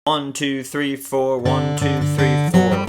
1, 2, 3, 4, 1, 2, 3, 4.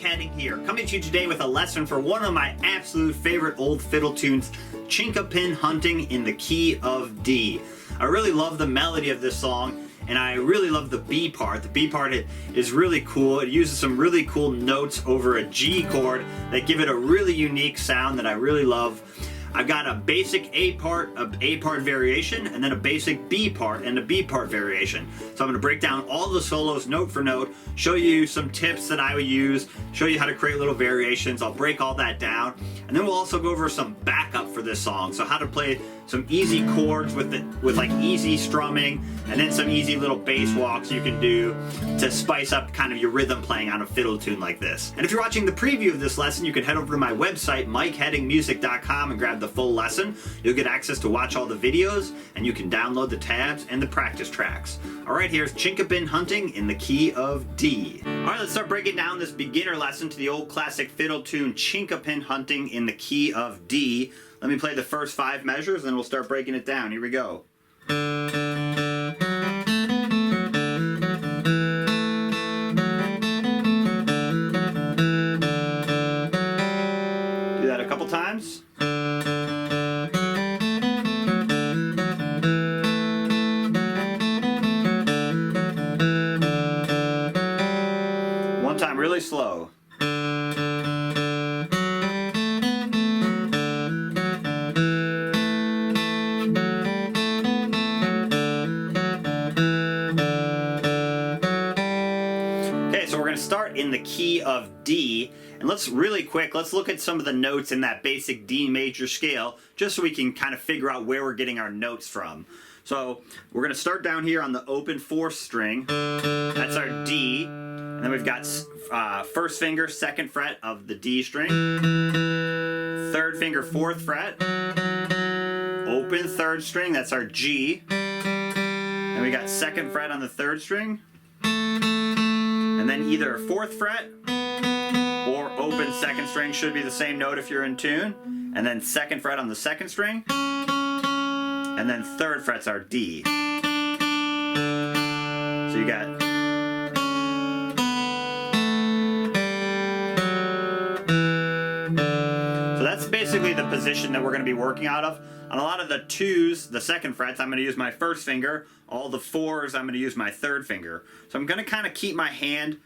Hedding here, coming to you today with a lesson for one of my absolute favorite old fiddle tunes, Chinquapin Hunting in the key of D. I really love the melody of this song, and I really love the B part. The B part is really cool. It uses some really cool notes over a G chord that give it a really unique sound that I really love. I've got a basic A part variation, and then a basic B part and a B part variation. So I'm going to break down all the solos note for note, show you some tips that I would use, show you how to create little variations. I'll break all that down, and then we'll also go over some backup for this song. So how to play some easy chords with like easy strumming, and then some easy little bass walks you can do to spice up kind of your rhythm playing on a fiddle tune like this. And if you're watching the preview of this lesson, you can head over to my website, MikeHeddingMusic.com, and grab the full lesson. You'll get access to watch all the videos, and you can download the tabs and the practice tracks. Alright, here's Chinquapin Hunting in the key of D. Alright, let's start breaking down this beginner lesson to the old classic fiddle tune, Chinquapin Hunting in the key of D. Let me play the first 5 measures, and then we'll start breaking it down. Here we go. Do that a couple times. One time really slow. So we're going to start in the key of D, and let's look at some of the notes in that basic D major scale, just so we can kind of figure out where we're getting our notes from. So we're going to start down here on the open 4th string. That's our D, and then we've got first finger, 2nd fret of the D string, 3rd finger, 4th fret, open 3rd string, that's our G, and we got 2nd fret on the 3rd string, and then either 4th fret or open 2nd string should be the same note if you're in tune, and then 2nd fret on the 2nd string, and then 3rd fret's our D. So you got basically the position that we're going to be working out of. On a lot of the 2s, the 2nd frets, I'm going to use my 1st finger. All the 4s, I'm going to use my 3rd finger. So I'm going to kind of keep my hand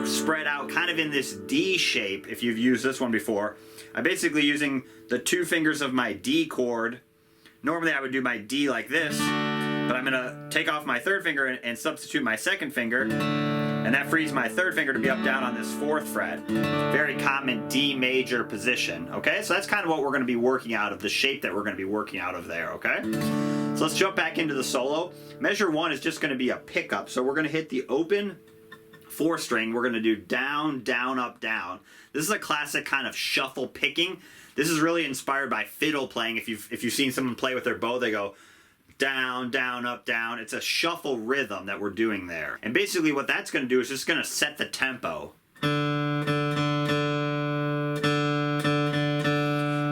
spread out kind of in this D shape, if you've used this one before. I'm basically using the 2 fingers of my D chord. Normally I would do my D like this, but I'm going to take off my 3rd finger and substitute my 2nd finger. And that frees my 3rd finger to be up down on this 4th fret. Very common D major position, okay? So that's kind of what we're going to be working out of, the shape that we're going to be working out of there, okay? So let's jump back into the solo. Measure 1 is just going to be a pickup. So we're going to hit the open 4th string. We're going to do down, down, up, down. This is a classic kind of shuffle picking. This is really inspired by fiddle playing. If you've seen someone play with their bow, they go down, down, up, down. It's a shuffle rhythm that we're doing there. And basically what that's going to do is just going to set the tempo.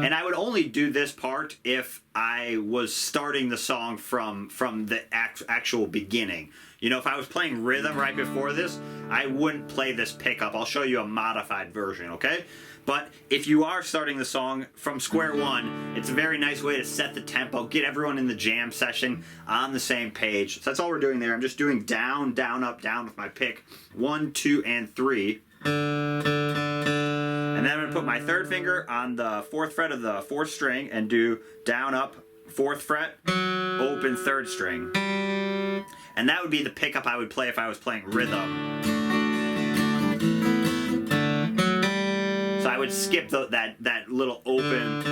And I would only do this part if I was starting the song from the actual beginning. You know, if I was playing rhythm right before this, I wouldn't play this pickup. I'll show you a modified version, okay? But if you are starting the song from square one, it's a very nice way to set the tempo, get everyone in the jam session on the same page. So that's all we're doing there. I'm just doing down, down, up, down with my pick. 1, 2, and 3. And then I'm going to put my 3rd finger on the 4th fret of the 4th string and do down, up, 4th fret, open 3rd string. And that would be the pickup I would play if I was playing rhythm. So I would skip that little open,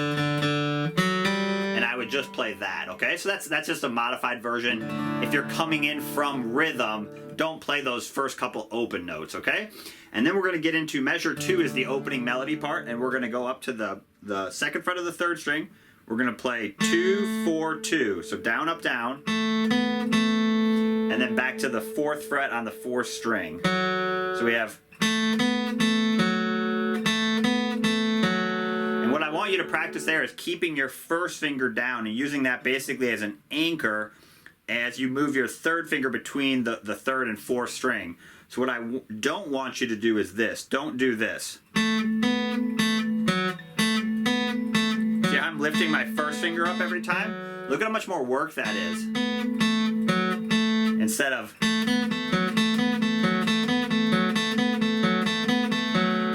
and I would just play that, okay? So that's just a modified version. If you're coming in from rhythm, don't play those first couple open notes, okay? And then we're gonna get into measure 2 is the opening melody part, and we're gonna go up to the second fret of the 3rd string. We're gonna play 2, 4, 2. So down, up, down. And then back to the 4th fret on the 4th string. So we have. And what I want you to practice there is keeping your first finger down and using that basically as an anchor as you move your 3rd finger between the 3rd and 4th string. So what I don't want you to do is this. Don't do this. See how I'm lifting my first finger up every time? Look at how much more work that is. Instead of...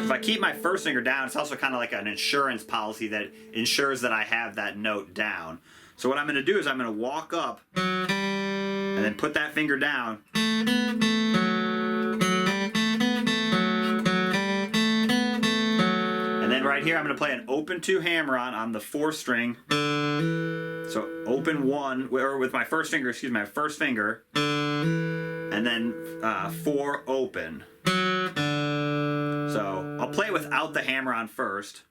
If I keep my first finger down, it's also kind of like an insurance policy that ensures that I have that note down. So what I'm going to do is I'm going to walk up and then put that finger down. And then right here I'm going to play an open 2 hammer on the 4th string. So open 1, or with my first finger, my first finger, and then 4 open. So I'll play without the hammer on first.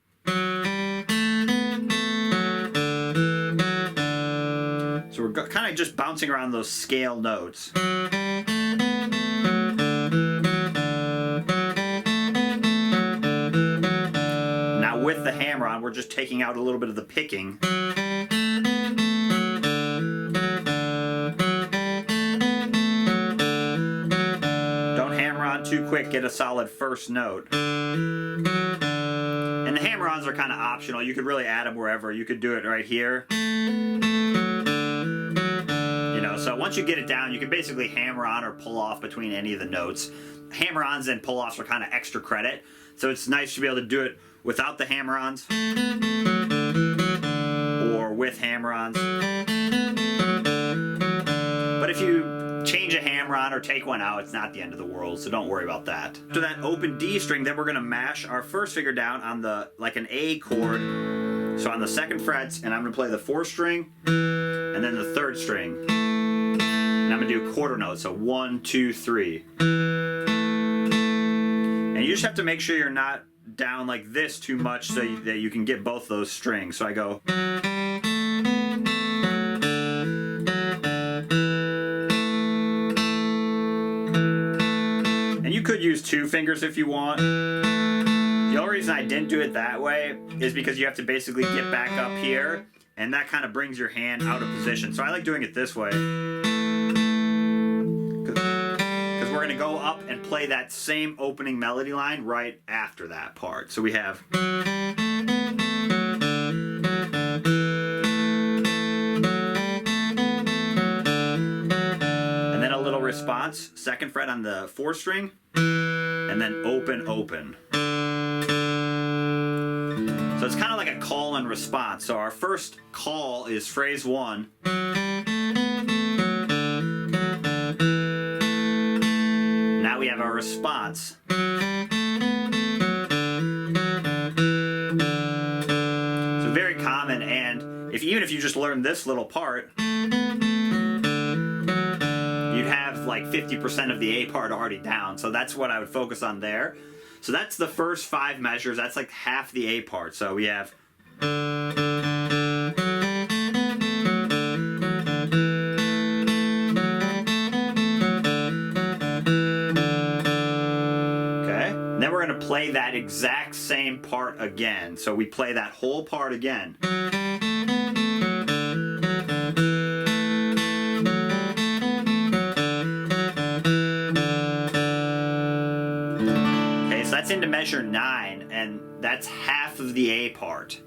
So we're kind of just bouncing around those scale notes. Now with the hammer on, we're just taking out a little bit of the picking. Don't hammer on too quick, get a solid first note. And the hammer-ons are kind of optional. You could really add them wherever. You could do it right here. So once you get it down, you can basically hammer on or pull off between any of the notes. Hammer-ons and pull-offs are kind of extra credit, so it's nice to be able to do it without the hammer-ons or with hammer-ons. But if you change a hammer-on or take one out, it's not the end of the world, so don't worry about that. To that open D string, then we're going to mash our first finger down on like an A chord, so on the 2nd frets, and I'm going to play the 4th string and then the 3rd string. And I'm going to do quarter notes, so 1, 2, 3. And you just have to make sure you're not down like this too much so that you can get both those strings. So I go. And you could use 2 fingers if you want. The only reason I didn't do it that way is because you have to basically get back up here, and that kind of brings your hand out of position. So I like doing it this way. We're going to go up and play that same opening melody line right after that part. So we have. And then a little response, 2nd fret on the 4th string, and then open, open. So it's kind of like a call and response. So our first call is phrase 1. Now we have our response. So very common, and even if you just learn this little part, you'd have like 50% of the A part already down. So that's what I would focus on there. So that's the first 5 measures. That's like half the A part. So we have. Then we're going to play that exact same part again. So we play that whole part again. Okay, so that's into measure 9, and that's half of the A part.